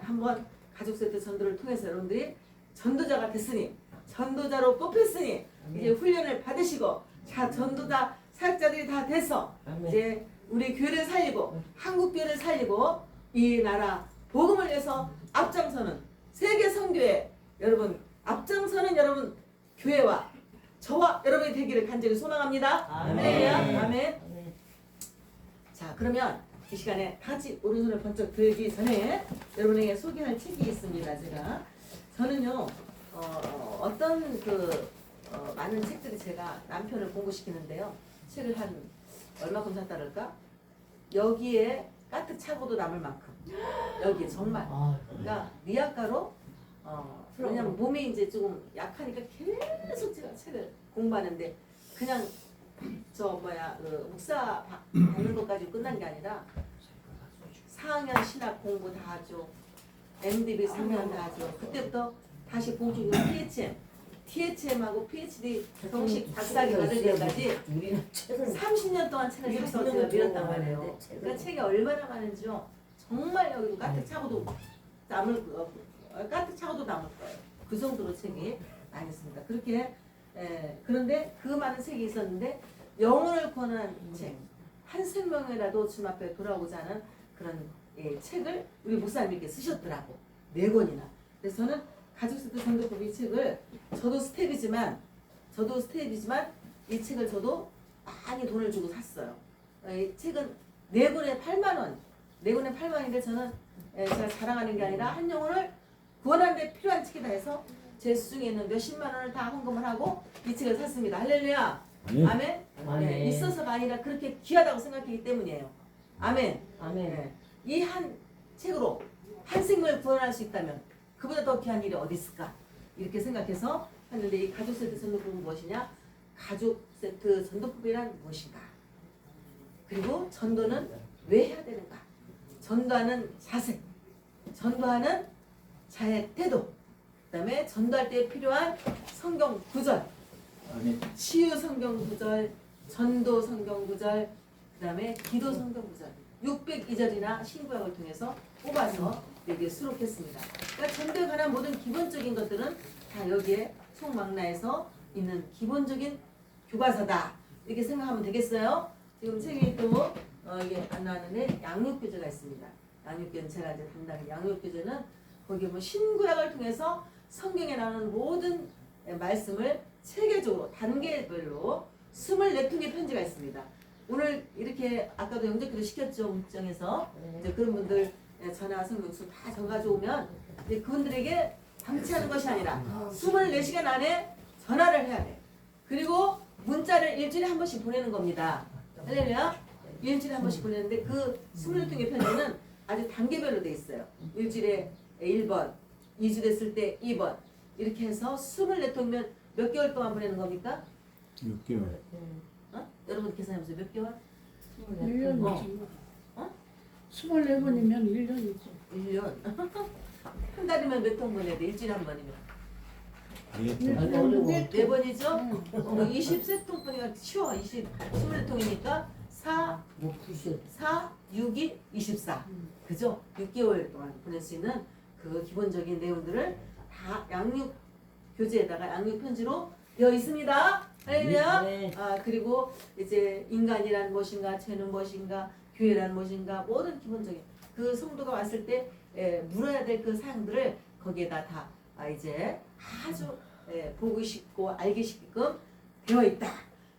한번 가족 세트 전도를 통해서 여러분들이 전도자가 됐으니 전도자로 뽑혔으니 이제 훈련을 받으시고 자 전도자 사역자들이 다 돼서 아멘. 이제 우리 교회를 살리고 한국 교회를 살리고 이 나라 복음을 위해서 앞장서는 세계 선교에 여러분 앞장서는 여러분 교회와 저와 여러분이 되기를 간절히 소망합니다. 아멘. 할렐루야. 아멘. 아멘. 자 그러면 이 시간에 다 같이 오른손을 번쩍 들기 전에 여러분에게 소개할 책이 있습니다. 저는요 어떤 많은 책들이 제가 남편을 공부시키는데요. 책을 한 얼마큼 샀다 그럴까? 여기에 가득 차고도 남을 만큼 여기에 정말 그러니까 미약가로 왜냐면 몸이 이제 조금 약하니까 계속 제가 책을 공부하는데 그냥 묵사 받는 것까지 끝난 게 아니라 4학년 신학 공부 다 하죠. MDB 3년 다 하죠. 그때부터 다시 본격적으로 THM하고 PhD 정식 박사학위 받을 때까지 우리는 책은 30년 동안 책을 사서 제가 밀었단 말이에요. 그러니까 책이 얼마나 많은지요. 정말 여기 가득 차고도 남을 거예요. 그 정도로 책이 많이 있습니다. 그렇게 그런데 그 많은 책이 있었는데 영혼을 구원하는 책, 한 생명이라도 주님 앞에 돌아오고자 하는 그런 책을 우리 목사님께 쓰셨더라고. 4권이나. 그래서 저는 가족세트 전도법 이 책을 저도 스텝이지만 이 책을 저도 많이 돈을 주고 샀어요. 이 책은 4권에 8만 원. 4권에 8만 원인데 저는 제가 자랑하는 게 아니라 한 영혼을 구원하는 데 필요한 책이다 해서 제 수중에 있는 몇십만 원을 다 헌금을 하고 이 책을 샀습니다. 할렐루야. 아멘. 네, 있어서가 아니라 그렇게 귀하다고 생각했기 때문이에요. 아멘. 아멘. 이 한 책으로 한 생명을 구원할 수 있다면 그보다 더 귀한 일이 어디 있을까? 이렇게 생각해서 했는데 이 가족 세트 전도법은 무엇이냐? 가족 세트 전도법이란 무엇인가? 그리고 전도는 왜 해야 되는가? 전도하는 자세, 전도하는 자의 태도, 그 다음에 전도할 때 필요한 성경 구절, 치유 성경 구절, 전도 성경 구절, 그 다음에 기도 성경 구절 602절이나 신구약을 통해서 뽑아서 여기에 수록했습니다. 그러니까 전도에 관한 모든 기본적인 것들은 다 여기에 총망라에서 있는 기본적인 교과서다 이렇게 생각하면 되겠어요. 지금 책이 또 이게 안 나왔는데 양육교재가 있습니다. 양육교재는 제가 이제 담당한 양육교재는 거기에 뭐 신구약을 통해서 성경에 나오는 모든 말씀을 체계적으로 단계별로 24통의 편지가 있습니다. 오늘 이렇게 아까도 영접기도 시켰죠. 문정에서 이제 그런 분들 전화 성명수 다 적어가지고 오면 이제 그분들에게 방치하는 것이 아니라 24시간 안에 전화를 해야 돼. 그리고 문자를 일주일에 한 번씩 보내는 겁니다. 할렐루야. 일주일에 한 번씩 보내는데 그 24통의 편지는 아주 단계별로 돼 있어요. 일주일에 1번, 2주 됐을 때 2번 이렇게 해서 24통이면 몇 개월 동안 보내는 겁니까? 6개월. 여러분 계산해보세요. 몇 개월? 1년이지. 어? 24번이면 1년이지. 1년. 한 달이면 몇 통 보내야 돼? 일주일에 한 번이면. 네 번이죠? 20세 통분이가 쉬워. 24통이니까 4, 6이 24. 그죠? 6개월 동안 보낼 수 있는 그 기본적인 내용들을 다 양육 교재에다가 양육 편지로 되어 있습니다. 할렐루야. 네. 그리고 이제 인간이란 무엇인가, 죄는 무엇인가, 교회란 무엇인가, 모든 기본적인 그 성도가 왔을 때 물어야 될 그 사항들을 거기에다 다 이제 아주 보고 싶고 알기 쉽게끔 되어 있다.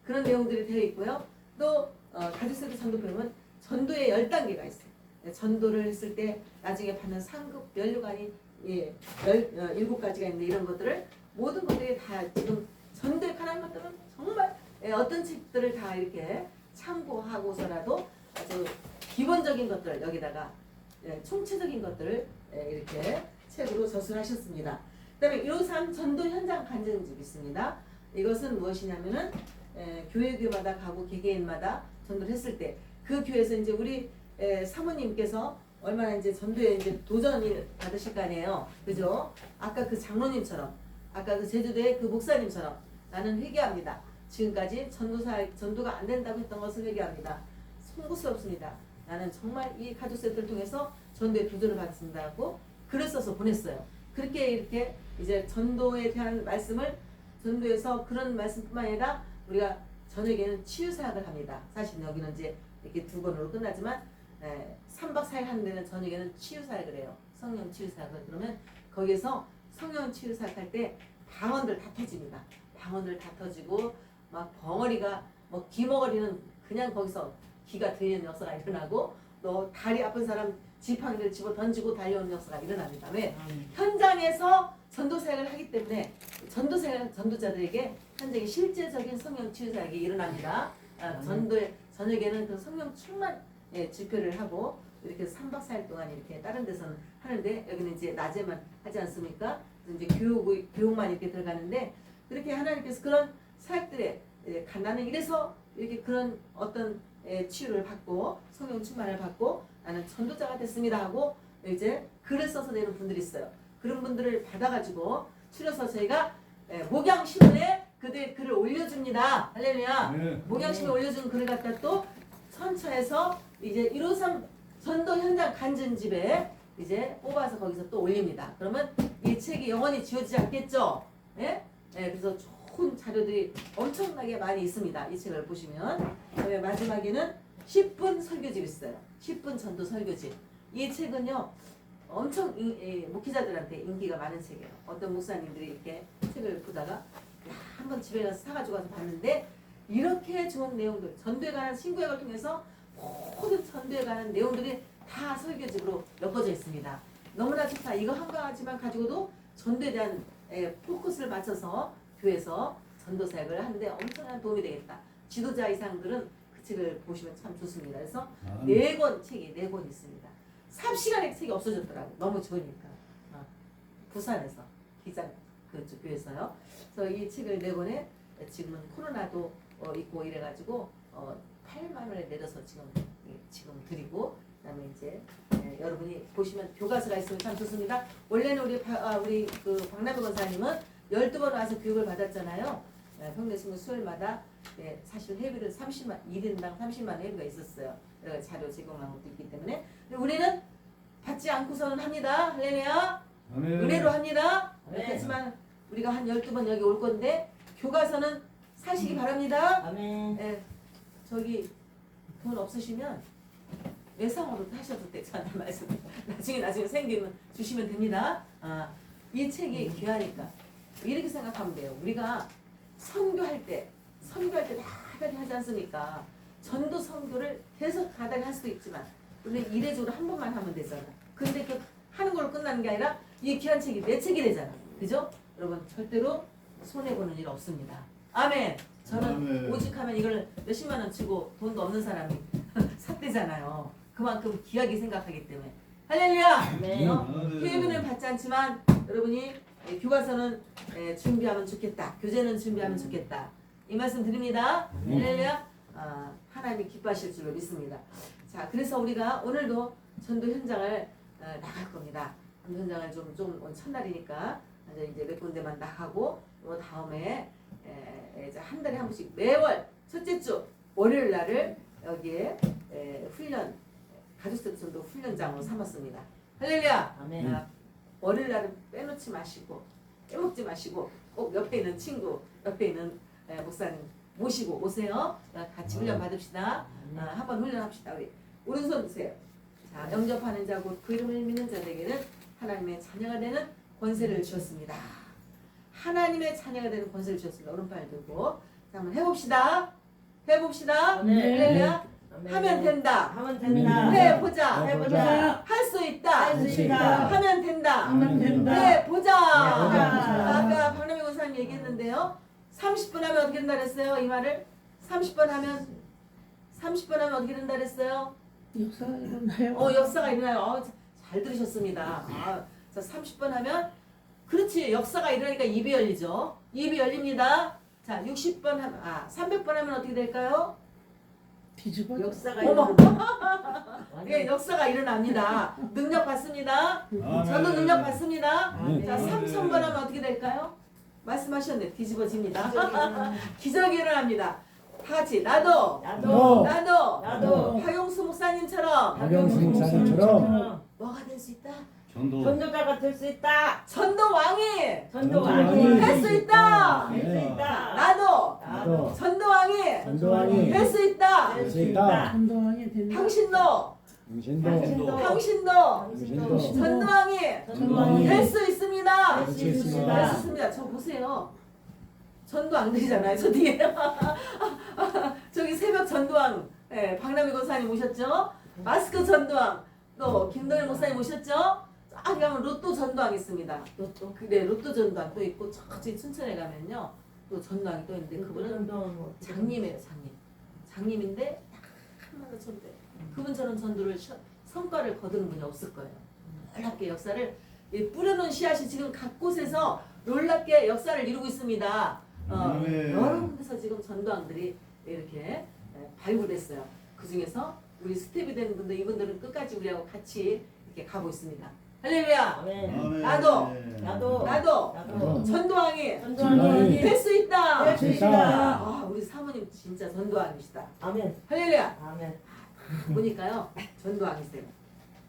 그런 내용들이 되어 있고요. 또 가지세도 전도 배우면 전도의 10단계가 있어요. 전도를 했을 때 나중에 받는 상급 연료관이 7가지가 있는데 이런 것들을 모든 것들이 다 지금 전도에 관한 것들은 정말 어떤 책들을 다 이렇게 참고하고서라도 아주 기본적인 것들 여기다가 총체적인 것들을 이렇게 책으로 저술하셨습니다. 그 다음에 153 전도 현장 간증집이 있습니다. 이것은 무엇이냐면은 교회마다 가고 개개인마다 전도를 했을 때 그 교회에서 이제 우리 사모님께서 얼마나 이제 전도에 이제 도전을 받으실 거 아니에요. 그죠? 아까 그 장로님처럼, 아까 그 제주도의 그 목사님처럼 나는 회개합니다. 지금까지 전도가 안 된다고 했던 것을 회개합니다. 송구스럽습니다. 나는 정말 이 가족세트를 통해서 전도에 도전을 받습니다 하고 글을 써서 보냈어요. 그렇게 이렇게 이제 전도에 대한 말씀을 전도에서 그런 말씀뿐만 아니라 우리가 저녁에는 치유사역을 합니다. 사실 여기는 이제 이렇게 2번으로 끝나지만 3박 4일 하는 데는 저녁에는 치유사역을 해요. 성령 치유사역을. 그러면 거기에서 성령 치유사역 할 때 방언들 다 터집니다. 방언들 다 터지고 막 벙어리가 뭐 귀머거리는 그냥 거기서 기가 들리는 역사가 일어나고 또 다리 아픈 사람 지팡이를 집어 던지고 달려오는 역사가 일어납니다. 왜? 현장에서 전도사역을 하기 때문에 전도자들에게 현장에 실제적인 성령 치유사역이 일어납니다. 전도에 저녁에는 그 성령 충만 집회를 하고 이렇게 3박 4일 동안 이렇게 다른 데서는 하는데 여기는 이제 낮에만 하지 않습니까? 이제 교육만 이렇게 들어가는데 그렇게 하나님께서 그런 사역들에 나는 이래서 이렇게 그런 어떤 치유를 받고 성령 충만을 받고 나는 전도자가 됐습니다 하고 이제 글을 써서 내는 분들이 있어요. 그런 분들을 받아가지고 추려서 저희가 목양신문에 그들의 글을 올려줍니다. 할렐루야. 네. 목양신문에 올려준 글을 갖다 또 선처해서 이제 153 전도 현장 간증집에 이제 뽑아서 거기서 또 올립니다. 그러면 이 책이 영원히 지워지지 않겠죠? 예? 그래서 좋은 자료들이 엄청나게 많이 있습니다. 이 책을 보시면. 그다음에 마지막에는 10분 설교집 있어요. 10분 전도 설교집. 이 책은요. 엄청 목회자들한테 인기가 많은 책이에요. 어떤 목사님들이 이렇게 책을 보다가 한번 집에 가서 사가지고 와서 봤는데 이렇게 좋은 내용들, 전도에 관한 신구약을 통해서 모든 전도에 관한 내용들이 다 설교집으로 엮어져 있습니다. 너무나 좋다. 이거 한 가지만 가지고도 전도에 대한 포커스를 맞춰서 교회에서 전도 사역을 하는데 엄청난 도움이 되겠다. 지도자 이상들은 그 책을 보시면 참 좋습니다. 그래서 4권 책이 4권 있습니다. 3시간에 책이 없어졌더라고. 너무 좋으니까. 부산에서 기장 그쪽 교회에서요. 그래서 이 책을 4권에 지금은 코로나도 있고 이래가지고 8만 원에 내려서 지금 드리고 그다음에 이제 여러분이 보시면 교과서가 있으면 참 좋습니다. 원래는 우리 그 박남희 권사님은 12번 와서 교육을 받았잖아요. 평내신문 수요일마다 사실 회비를 30만 1인당 30만 원 회비가 있었어요. 여러 가지 자료 제공한 것도 있기 때문에 우리는 받지 않고서는 합니다. 할렐루야. 은혜로 합니다. 그렇지만 우리가 한 12번 여기 올 건데 교과서는 사시기 바랍니다. 아멘. 저기 돈 없으시면 외상으로 하셔도 돼. 저한테 말씀. 나중에 생기면 주시면 됩니다. 이 책이 귀하니까 이렇게 생각하면 돼요. 우리가 선교할 때 다다리 하지 않습니까? 전도 선교를 계속 다다리 할 수도 있지만 우리는 이례적으로 한 번만 하면 되잖아. 근데 그 하는 걸로 끝나는 게 아니라 이 귀한 책이 내 책이 되잖아. 그죠? 여러분 절대로 손해보는 일 없습니다. 아멘. 저는 아멘. 오직하면 이걸 몇십만 원 주고 돈도 없는 사람이 샀대잖아요. 그만큼 귀하게 생각하기 때문에. 할렐루야. 네. 회비는 받지 않지만 여러분이 교과서는 준비하면 좋겠다. 교재는 준비하면 좋겠다. 이 말씀 드립니다. 할렐루야. 하나님이 기뻐하실 줄로 믿습니다. 자, 그래서 우리가 오늘도 전도 현장을 나갈 겁니다. 전도 현장을 좀 오늘 첫날이니까 이제 몇 군데만 나가고 또 다음에 이제 한 달에 한 번씩 매월 첫째 주 월요일 날을 여기에 훈련 가족들 전도 훈련장으로 삼았습니다. 할렐루야. 아멘. 월요일 날은 빼놓지 마시고 빼먹지 마시고 꼭 옆에 있는 친구, 옆에 있는 목사님 모시고 오세요. 같이 훈련 받읍시다. 한번 훈련합시다. 우리 오른손 드세요. 자, 영접하는 자고 그 이름을 믿는 자에게는 하나님의 자녀가 되는 권세를 주셨습니다. 하나님의 자녀가 되는 권세를 주셨습니다. 오른팔 들고 자, 한번 해봅시다. 해봅시다. 네. 할렐루야. 아멘. 하면 된다. 하면 된다. 해보자. 해보자. 할 수 있다. 할 수 있다. 하면 된다. 하면 된다. 해보자. 해보자. 아까 박남희 권사님 얘기했는데요. 30분 하면 어떻게 된다 그랬어요? 이 말을 30분 하면 어떻게 된다 그랬어요? 역사가 일어나요. 역사가 일어나요. 잘 들으셨습니다. 자, 30분 하면 그렇지. 역사가 일어나니까 입이 열리죠. 입이 열립니다. 자, 60번 하면 300번 하면 어떻게 될까요? 뒤집어. 역사가 어머. 일어나. 예, 역사가 일어납니다. 능력 받습니다. 아멘. 저도 능력 받습니다. 아멘. 자, 3000번 하면 어떻게 될까요? 말씀하셨네. 뒤집어집니다. 기적이 기적이 일어납니다. 다 같이 나도 나도 나도 박용수 목사님처럼 박영수 목사님처럼 뭐가 될 수 있다? 전도. 전도자가 될 수 있다. 전도왕이 전도왕이 할 수 있다. 될 수 있다. 나도 전도왕이 전도왕이 할 수 있다. 될 수 있다. 전도왕이 된다. 당신도 당신도 전도왕이 전도왕이 될 수 있습니다. 될 수 있습니다. 할 수 있습니다. 저 보세요. 전도 안 되잖아요. 저 뒤에 저기 새벽 전도왕 박남희 권사님 오셨죠? 마스크 전도왕 또 김동일 목사님 오셨죠? 저기 가면 로또 전도왕 있습니다. 로또. 네, 로또 전도왕 또 있고 저기 춘천에 가면요 또 전도왕이 또 있는데 그분은 장님이에요. 장님인데 딱한마디 전도해. 그분처럼 전도를 성과를 거두는 분이 없을 거예요. 놀랍게 역사를 뿌려놓은 씨앗이 지금 각 곳에서 놀랍게 역사를 이루고 있습니다. 여러 군데서 지금 전도왕들이 이렇게 발굴됐어요. 그 중에서 우리 스텝이 되는 분들 이분들은 끝까지 우리하고 같이 이렇게 가고 있습니다. 할렐루야. 아멘. 나도 전도왕이 전도왕이 될 수 있다. 될 수 있다. 우리 사모님 진짜 전도왕이시다. 아멘. 할렐루야. 아멘. 보니까요 전도왕이세요.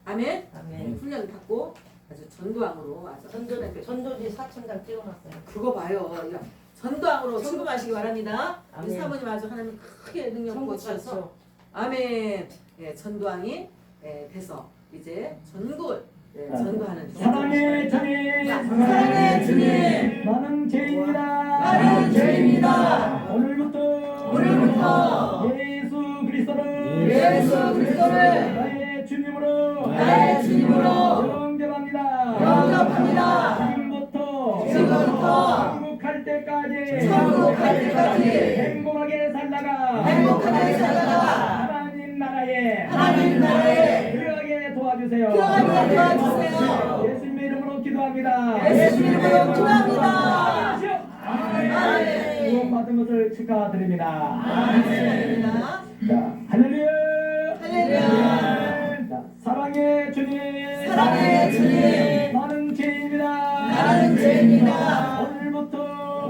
아멘. 아멘. 훈련 받고 아주 전도왕으로 아주 전도지 4,000장 찍어놨어요. 그거 봐요. 이거 전도왕으로 출금하시기 바랍니다. 우리 아멘. 사모님 아주 하나님 크게 능력 부어 주셔서 천국 아멘. 전도왕이 돼서 이제 전국을 전도하는 사랑의 주님, 사랑의 주님, 나는 죄인이다. 나는 죄인이다. 오늘부터 예수 그리스도를 나의 주님으로 영접합니다. 지금부터 천국 갈 때까지 행복하게 살다가 하나님 나라에 들어가게 도와주세요. 예수님의 이름으로 기도합니다. 구원 받은 것을 축하드립니다. 자, 할렐루야. 자, 사랑의 주님, 나는 죄인이다.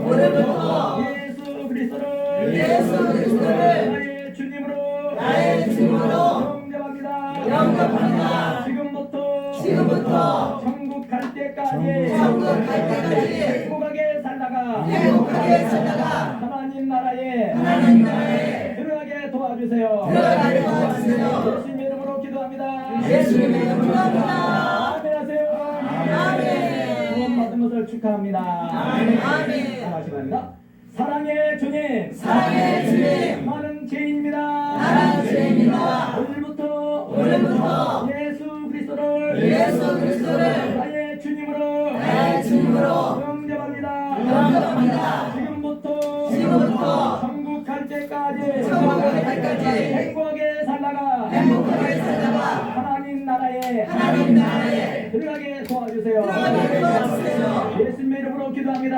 오늘부터 예수 그리스도를 나의 주님으로 영접합니다. 지금부터 천국 갈 때까지 행복하게 살다가 하나님 나라에 들어가게 도와주세요. 예수님의 이름으로 기도합니다. 아멘 하세요. 구원 받은 것을 축하합니다. 다시 말합니다. 사랑의 주님, 나는 죄인입니다. 오늘부터 예수 그리스도를 나의 주님으로 영접합니다. 지금부터 천국 갈 때까지 행복하게 살다가 하나님 나라에 들어가게 도와주세요. 예수님의 이름으로 기도합니다.